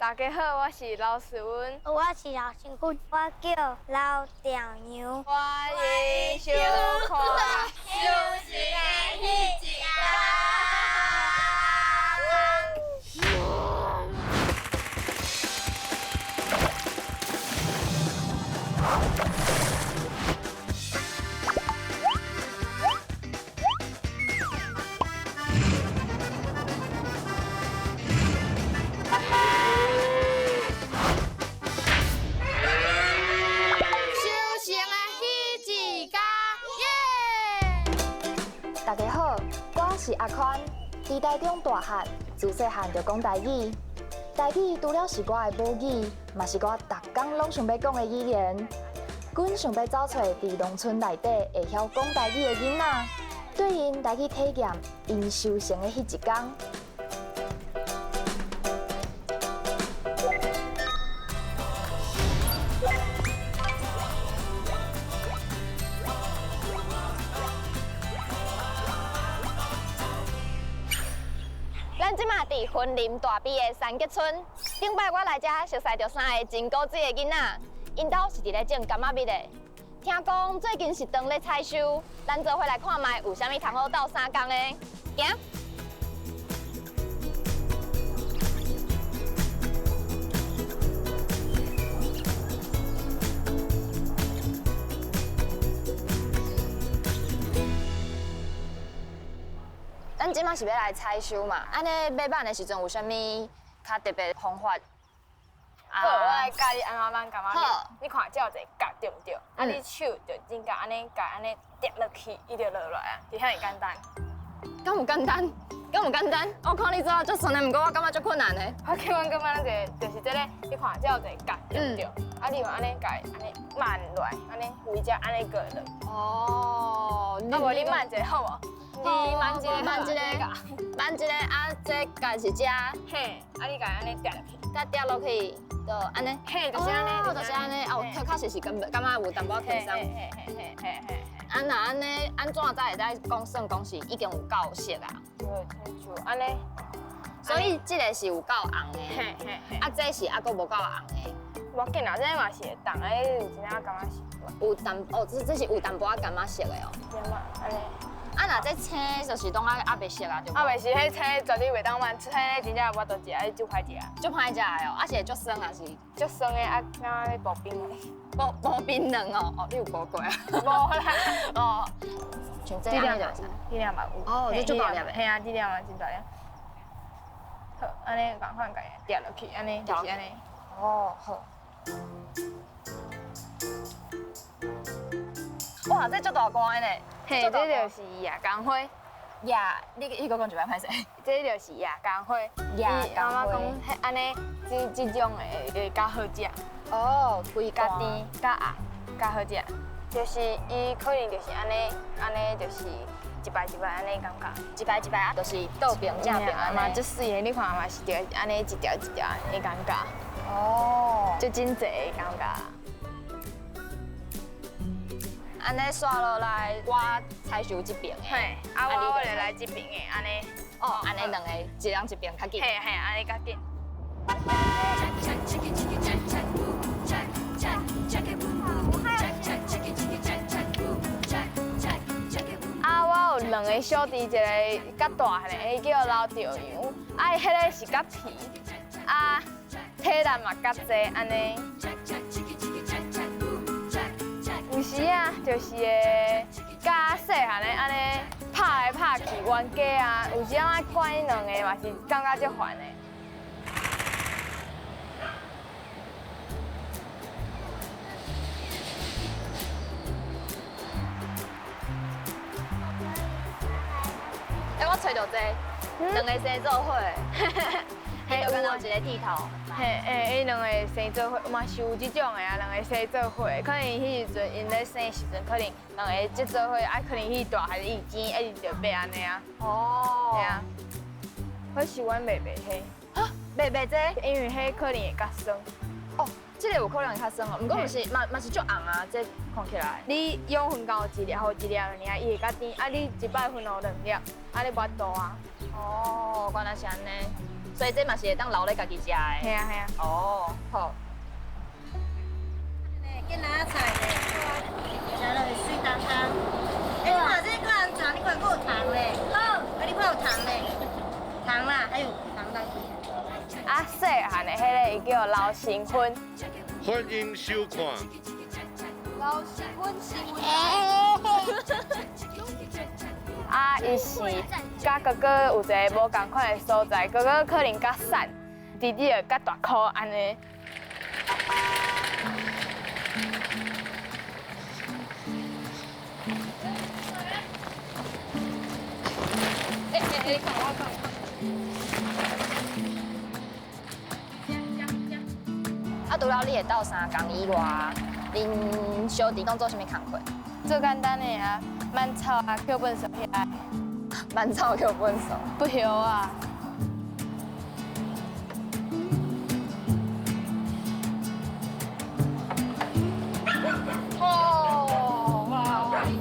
大家好，我是老师温，我是老新君，我叫老条牛。欢迎收看《休息的日子》。大家好，我是阿宽，伫台中大汉，自细汉就讲台语。台语除了是我的母语，嘛是我逐工拢想要讲的语言。阮想要找找伫农村内底会晓讲台语的囡仔，对因来去体验因修行的迄一天。咱即马伫云林大比的三吉村，顶摆我来遮熟悉着三个真古锥的囡仔，因兜是伫咧种柑仔蜜的。听讲最近是当咧采收，咱做伙来看卖有啥物通好斗相共的。行。咱即马是要来采收嘛？安尼买板的时阵有啥物较特别方法？好，我来教你安怎办柑仔蜜。好，你看这有一个角对不对？啊，你手就真甲安尼夹落去，伊就落来啊，就遐尔简单。敢有简单？敢有简单？我看你做足顺的，毋过我感觉足困难的。我基本感觉就是这个，你看这有一个角对不对？啊，你用安尼夹，安尼慢落来，安尼围只安尼过落。哦，啊无你慢者好无？你慢一个，慢一个，慢一个，啊，这夹是遮，嘿，啊你甲安尼夹落去，甲掉落去，就安尼。嘿，就是安尼，就是安尼。哦，确实是感觉有淡薄轻松。嘿。啊，那安尼安怎才会使算讲是已经有够熟啊？就安尼。所以这个是有够红的。嘿。啊，这是还佫无够红的。无要紧啦，这嘛是会当，有真正感觉是。有淡哦，这是有淡薄仔柑仔色的哦。对嘛，安尼。啊，那这青就是当还未熟啊，就。啊，袂是，迄青绝对袂当慢，青真正无多食，迄就歹食。足歹食的哦，啊是会足酸啊是。足酸的啊，敢咧薄冰的。薄冰冷哦，哦你有薄过啊？无啦，哦。像这样就。这两嘛有。哦，这足大粒的。嘿啊，这两嘛真大粒。好，安尼共款家夹落去，安尼就是安尼。哦，好。哇，这足大罐的呢。嘿，这就是夜光花。你讲一摆歹势。这就是夜光花。夜光花。讲安尼，这种会较好食。哦，规较甜、较鸭、较好食。就是伊可能就是安尼就是一摆一摆安尼感觉。一摆一摆啊，就是倒平正平安嘛，足水的，你看嘛是着安尼一条一条的感觉。哦。就真济的感觉。安尼刷落来，我采收这边的。嘿，啊我就来这边的，安尼。哦，安尼两个一人一边较紧。嘿，安尼较紧。啊，我有两个小弟，一个较大个，伊叫老条羊，啊，伊迄个是较皮，啊，体力嘛较济，安尼。有时啊，就是会甲细汉的安尼拍来拍去冤家啊，有时啊管伊两个嘛是感觉足烦的。我找到这两个生做伙，嘿，有一个剃头。嘿，伊两个生做伙，嘛是有这种的啊，两个生做伙，可能迄时阵因咧生时阵，可能两个即做伙，啊，可能迄大汉伊钱一直就买安尼啊。哦。对啊。我喜欢白白迄。啊，白白这？因为迄可能会较酸。哦，这个有可能会较酸哦，不过嘛是足红啊，这看起来。你养分高一粒或一粒尔，伊会较甜。啊，你一摆分哦2粒，啊你无多啊。哦，原来是安尼。所以这嘛是会当留咧家己食的。系啊系啊。哦，好。见哪菜咧？食落去水当当。哎，你看这个人茶，你看还有糖嘞。好，你看有糖嘞，糖啦，还有糖来去。啊，细汉的迄个伊叫流星薰，欢迎收看。流星薰是啊，伊是甲哥哥有一个无共款的所在，哥哥可能较瘦，弟弟就较大颗安尼。啊，除了你会斗三工以外，恁小弟拢做啥物工课？最简单的啊，慢草啊，课本上遐个，慢草叫本数。不晓啊。哦，哇！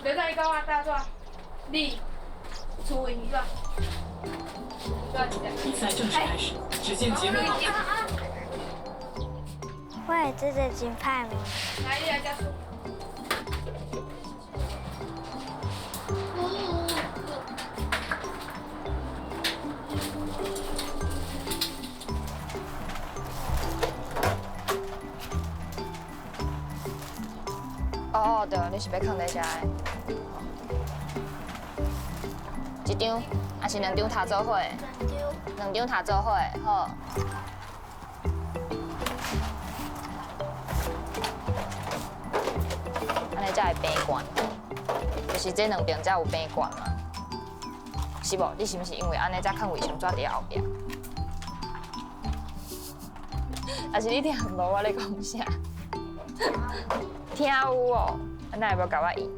留在一个话，大壮，立，出赢是吧？比赛正式开始，只见节目导出。喂，这是金牌吗？来，你来加速。哦，对，你是要放在遮的。一张，还是两张头做伙的？两张头做伙的，好。安尼才会平悬，就是这两边才有平悬嘛，是无？你是毋是因为安尼才放卫生纸伫后壁？还是你听无我咧讲啥？听有哦，那要不要甲我赢？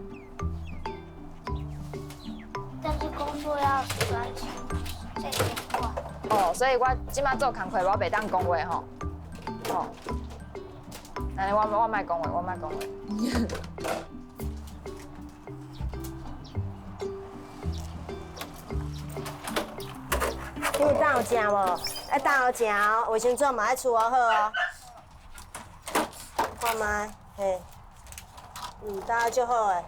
但是工作要专心这些话。哦，所以我即马做工课，我袂当讲话吼。哦，安尼我莫讲话，我莫讲话。你有当有食无？爱当有食哦，卫生纸嘛爱厝好好哦。看卖，嘿，当啊足好诶。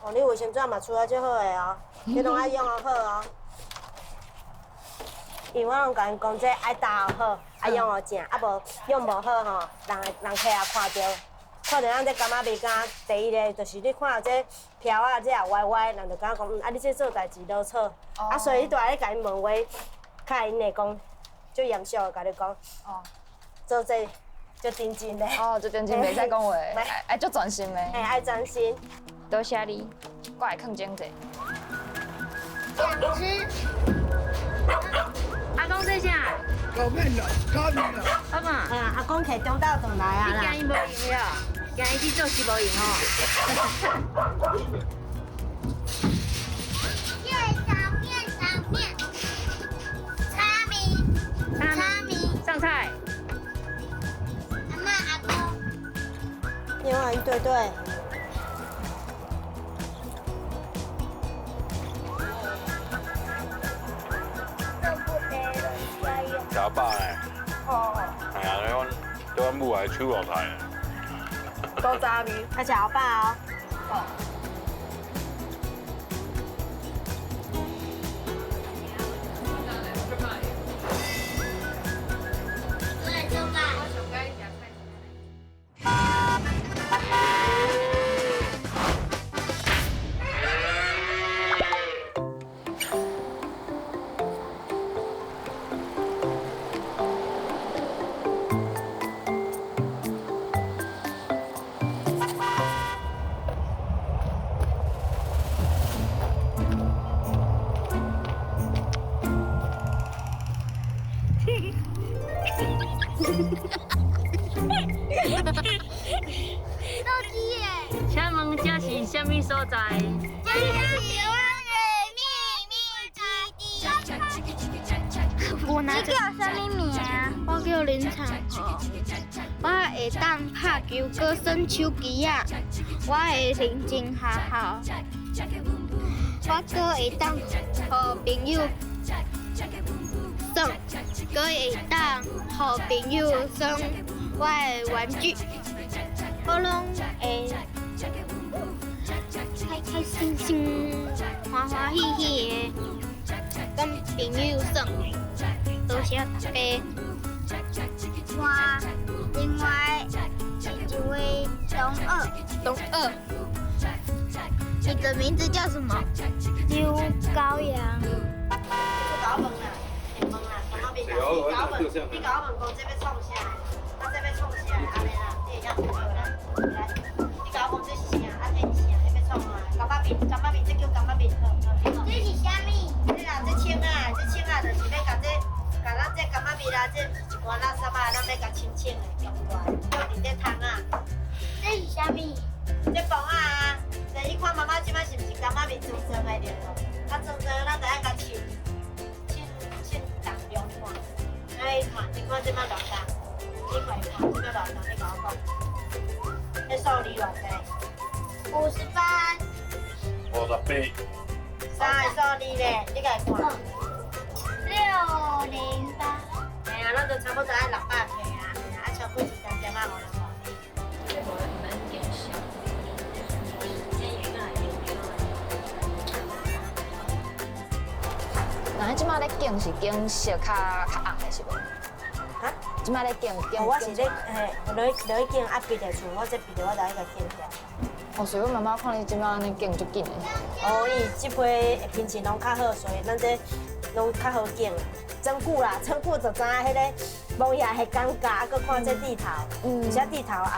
哦，你卫生纸嘛厝啊足好诶哦，你拢爱用哦好哦。因为我拢甲因讲，这爱打好，爱用哦正，啊无用无好吼，人客也看到，看到咱这感觉袂敢。第一个就是你看到这飘啊，这也歪歪，人就感觉讲，啊你这做代志老错。啊，所以你都爱甲因问话，较因会讲，就严肃的甲你讲，哦，做这就认真的。哦，就真正袂使讲话，爱足专心的。嘿，爱专心。多谢你，我会囥钟者。想吃。阿公在啥？搞面了，搞面了。阿公，啊，阿公摕中岛转来啊啦。你惊伊无用了，惊伊去做事无用哦。上菜。阿妈阿公。另外一对对。走。阮母的手落来。古早味，而且好饱哦。对，就卖。手机耶！请问这是什么所在？这是台湾的秘密基地。你叫什么名？我叫林长河。我会当拍球，搁耍手机啊。我会认真学校。我搁会当和朋友耍，搁会当和朋友耍我的玩具。我拢会开心心、欢欢喜喜的跟朋友耍。多谢大家。我另外一位东二，你的名字叫什么？刘高阳。搞问啦，问啦，干嘛别搞？你搞问讲这要创啥？啊，这要创啥？安尼啦，你会晓做来。来，你搞讲这是啥？啊，这是啥？你要创啊？干嘛面，这叫干嘛面？这是虾米？这啦，这青啊，就是要甲这，甲咱这干嘛面啦，这一罐垃圾啊，咱要甲清清的用过来，放伫这汤啊。这是虾米？这饭啊，这你看妈妈即摆是毋是干嘛面做成的着无？啊，做成咱就爱甲清重2罐。哎，你看即摆偌重？你看即摆偌重？你甲我讲，迄数字偌济58。 58。 三个数字咧，你甲伊看。 608。哎呀，咱就差不多爱600块啊，啊，超过一点点啊，无人讲。那即马咧景是景色较红的是无？哈？即马咧景我是咧落去景啊，闭着厝，我这闭着我就爱甲景起来。哦，所以我妈妈看你即马安尼景足紧的。哦，伊即批品质拢较好，所以咱这拢较好景啊。装久啦，装久就知影迄个摸起来迄感觉，啊，搁看这地头，而且地头也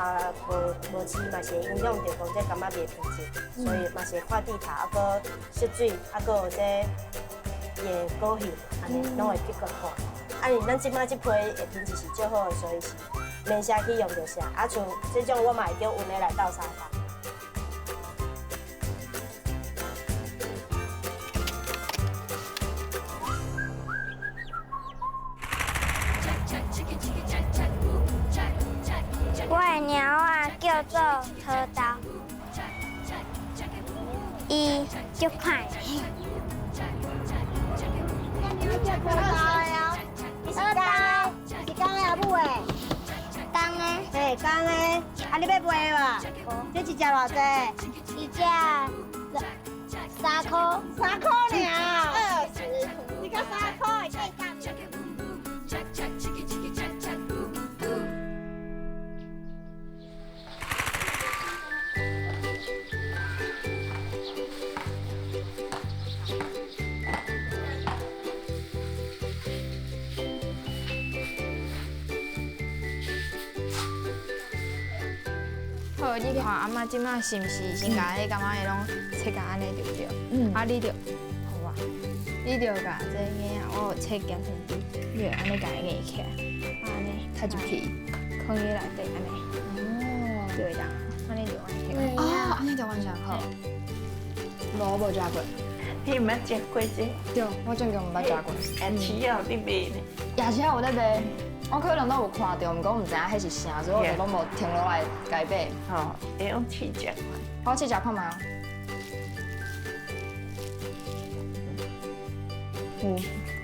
无饲嘛，是会影响到讲这柑仔面品质，所以嘛是会看地头，啊，搁湿水，啊，搁有这叶果叶，安尼拢会比较看。啊，因咱即摆即批的品质是最好的，所以是免啥去用着啥。啊，像这种我嘛会叫运的来倒沙发。 我的猫啊叫做桃豆，伊足快。叫桃豆的哦，你是公的阿母的？公的。嘿，公的。啊，你要卖无？这一只偌济？一只3块。3块尔。20。你讲3块，可以干。 好，你看阿妈即摆是毋是先甲迄感觉拢切甲安尼对不对？啊，你着好啊，你着甲这个啊，我有切夹先滴，你着安尼甲伊硬起来，安尼开一片，放伊内底安尼，对啦，安尼就完成。哦，安尼就完全好。无食过。你毋捌食过这？对，我正经毋捌食过。牙齿啊，你卖呢？牙齿有咧卖，我可能都有看到，毋过毋知影迄是啥，所以我就拢无停落来改买。哦，会用试食。我试食看卖哦。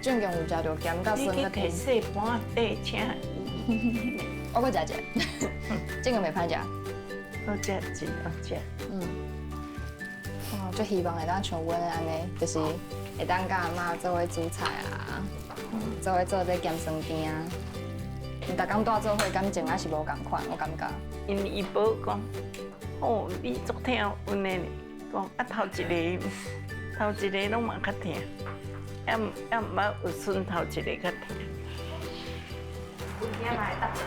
正经有食到咸甲酸你去摕细盘底请伊。我搁食一个，这个袂歹食。好食真好食。哇，最希望会当像阮安尼，就是会当甲阿嬷做伙煮菜啊，做伙做这咸酸甜啊。逐工住做伙感情还是无共款，我感觉。因伊宝讲，哦，你足疼阮的呢，讲啊头一个拢嘛较疼，也毋捌有孙头一个较疼。有囝嘛会搭嘴。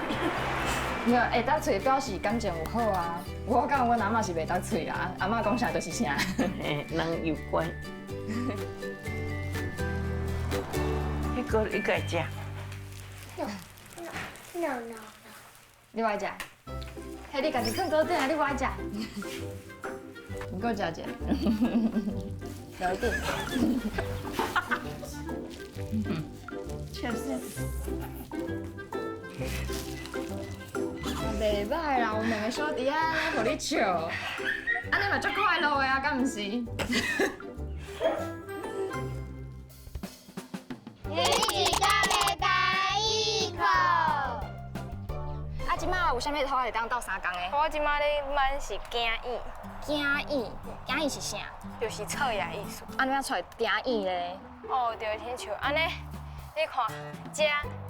没有，会搭嘴表示感情有好啊。我感觉阮阿嬷是袂搭嘴啊，阿嬷讲啥就是啥。嘿，人有乖。迄个你家食？你爱食？嘿，你家己放桌顶啊！你爱食？你搁食一个，有一点。确实。袂歹啦，有两个小弟啊，互你笑，安尼嘛足快乐的啊，敢毋是？一起干杯第一口。啊，即摆有啥物头会当斗相共的？我即摆咧满是惊意，惊意是啥？就是测验意思。安怎样出来惊意咧？哦，就亲像安尼，你看，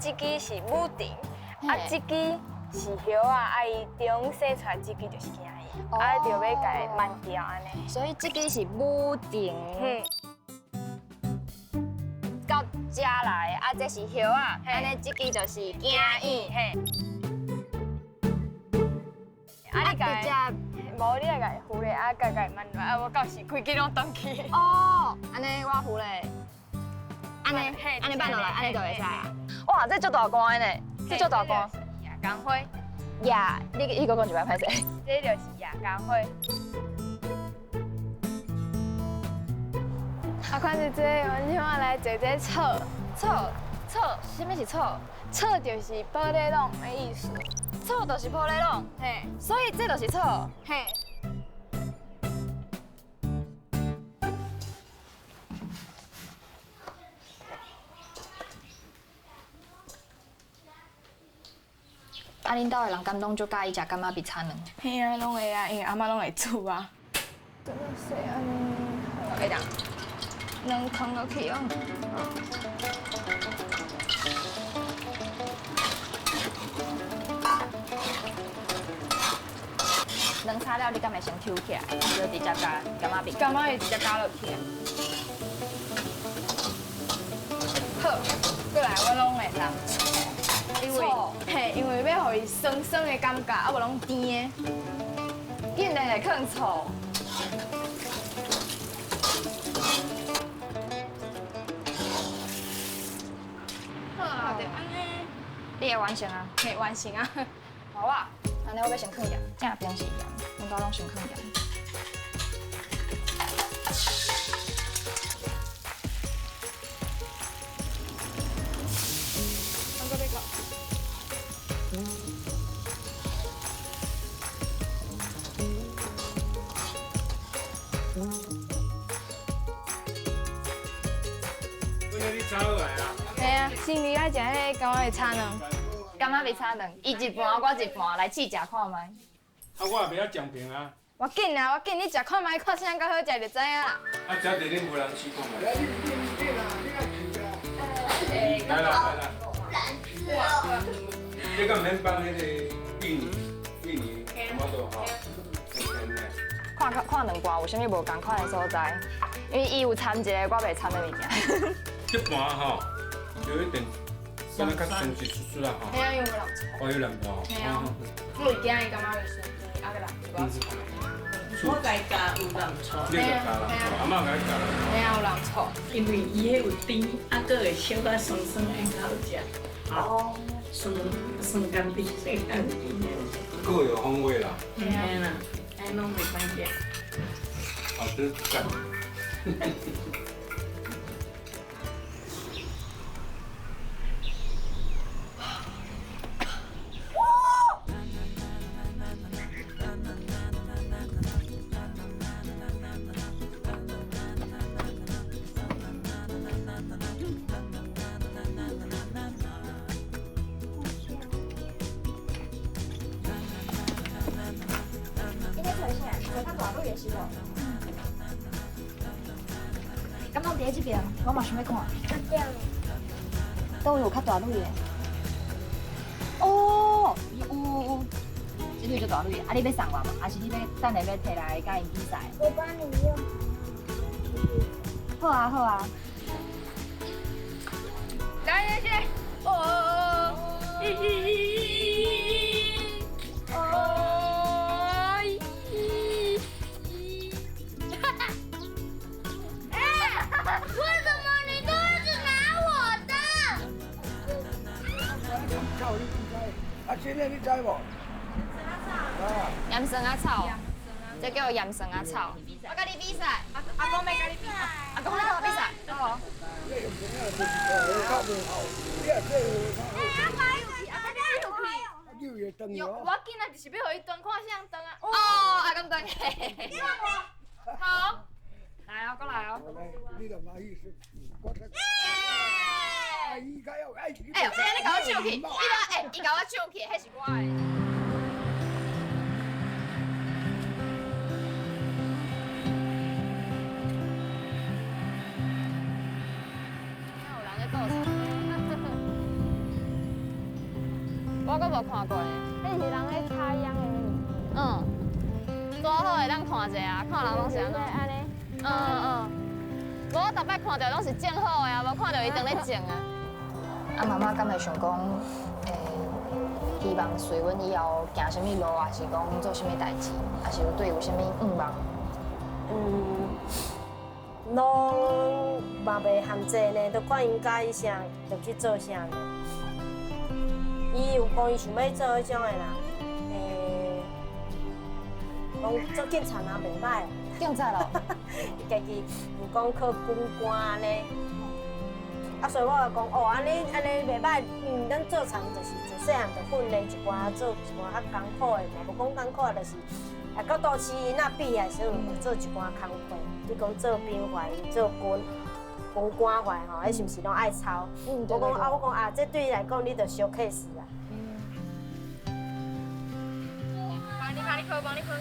这支是母丁，啊，这支是叶啊，啊伊中生出来这支就是惊意，啊，就要甲伊慢调安尼。所以这支是母丁。到遮来，啊，这是叶啊，安尼这支就是惊意。嘿。啊，你甲无你来甲伊糊咧，啊，甲伊慢落，啊，我到时规支拢断去。哦，安尼我糊咧，安尼慢落来，安尼就会使啊。哇，这足大罐的呢，这足大罐。夜光花，你个讲一摆歹势。这就是夜光花。啊，看是这个，阮像我来做这炒，什么是炒？炒就是玻璃笼的意思。炒就是玻璃笼，嘿，所以这就是炒。嘿。啊，恁兜的人敢拢就介意食干妈比炒卵？嘿啊，拢会啊，因为阿妈拢会煮啊。真的是安尼，会当，能放落去哦。卵炒了，你敢会先抽起来，就直接加干妈比？干妈会直接加落去。好，过来我拢会当炒，因为嘿，因为要互伊酸酸的感觉，啊无拢甜的。竟然会放醋。好，就安尼。你会完成啊？嘿，完成啊。好啊，安尼我要先放盐，正平是盐，阮家拢先放盐。放个别个。你炒好来啊？嘿啊，心里爱食迄个，敢我会炒卵。干妈比炒卵，伊一半我一半，来试食看卖。啊，我也袂晓讲评啊。我紧啊，我紧，你食看卖，看啥较好食就知影啦。啊，只地恁无人试过嘛？来啦。这个免放迄个印尼我都好。看两半有啥物无共款的所在，因为伊有掺一个我袂掺的物件。这盘吼，有一点，敢若较酸一丝丝啦吼。嘿啊，因为有人炒。哦，有人包。嘿啊，我会惊伊感觉会酸，啊个人就我炒。我家加有人醋，你就加啦，阿嬷甲你加啦。嘿啊，有人炒。因为伊迄有甜，啊，佫会小可酸酸的好食。哦，酸甘甜，酸甘甜的。各有风味啦。嘿啦，安拢袂歹食。好吃赞。在较大女的是无？敢拢伫咧这边，我嘛想要看。都有较大女的。哦，有，这边就大女的，啊，你要送我嘛？还是你要等下要摕来甲因比赛？我帮你用。好啊，好啊。来，姐，哦，为什么你都一直拿我的？啊，今日你知无？盐酸啊草，这叫盐酸啊草。我跟你比赛，阿公要跟你比赛，阿公要跟我比赛，好。我今仔就是要互伊蹲看谁蹲啊。哦，阿公蹲。好，来哦，过来哦。你就买意思，哎呦，你甲我唱去，伊甲我唱去，迄是我的。我阁无看过呢。迄是人咧插秧的。嗯，多好会当看者啊，看人拢是安怎。安尼。无我逐摆看到拢是种好的啊，无看到伊当咧种啊。啊，妈妈敢会想讲，希望随阮以后行什么路，还是讲做什么代志，还是对有什么愿望？拢嘛袂限制呢，就看因介意啥，就去做啥呢。伊有讲伊想要做迄种的啦，讲做警察也袂歹。警察咯，伊家己有讲考军官安尼。啊，所以我就讲哦，安尼袂歹，咱做田就是自细汉就训练一寡做一寡较艰苦的嘛，无讲艰苦的，就是甲都市囡仔比的时候，做一寡工课，你讲做兵怀、做军官怀吼，迄是毋是拢爱操？我讲啊，这对你来讲，你着小 case 啦。帮你喝。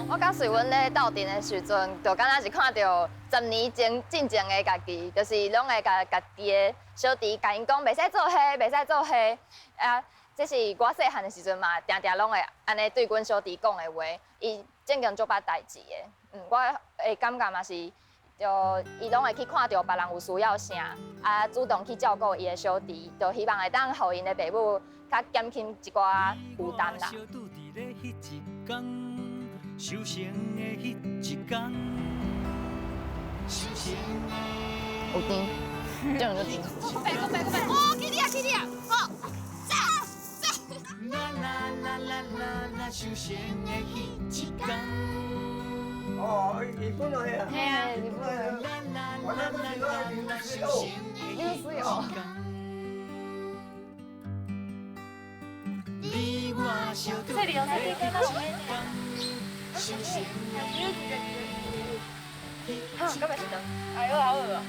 我甲瑞文咧斗阵的时阵，就敢若是看到10年进前的家己，就是拢会甲家己的小弟甲因讲，袂使做迄，袂使做迄。啊，这是我细汉的时阵嘛，定定拢会安尼对阮小弟讲的话，伊正经做捌代志的。我会感觉嘛是，就伊拢会去看到别人有需要啥，啊，主动去照顾伊的小弟，就希望会当互因的父母较减轻一寡负担啦。修行的迄一天，有甜，这样就甜。过来，哦，去你啊，好，走。修行的迄一天。哦，日本来啊。嘿啊，日本来。我那不是说你们是哦。你是哦。这里有那个跟到前面。好，干嘛去的？哎呦，好饿啊！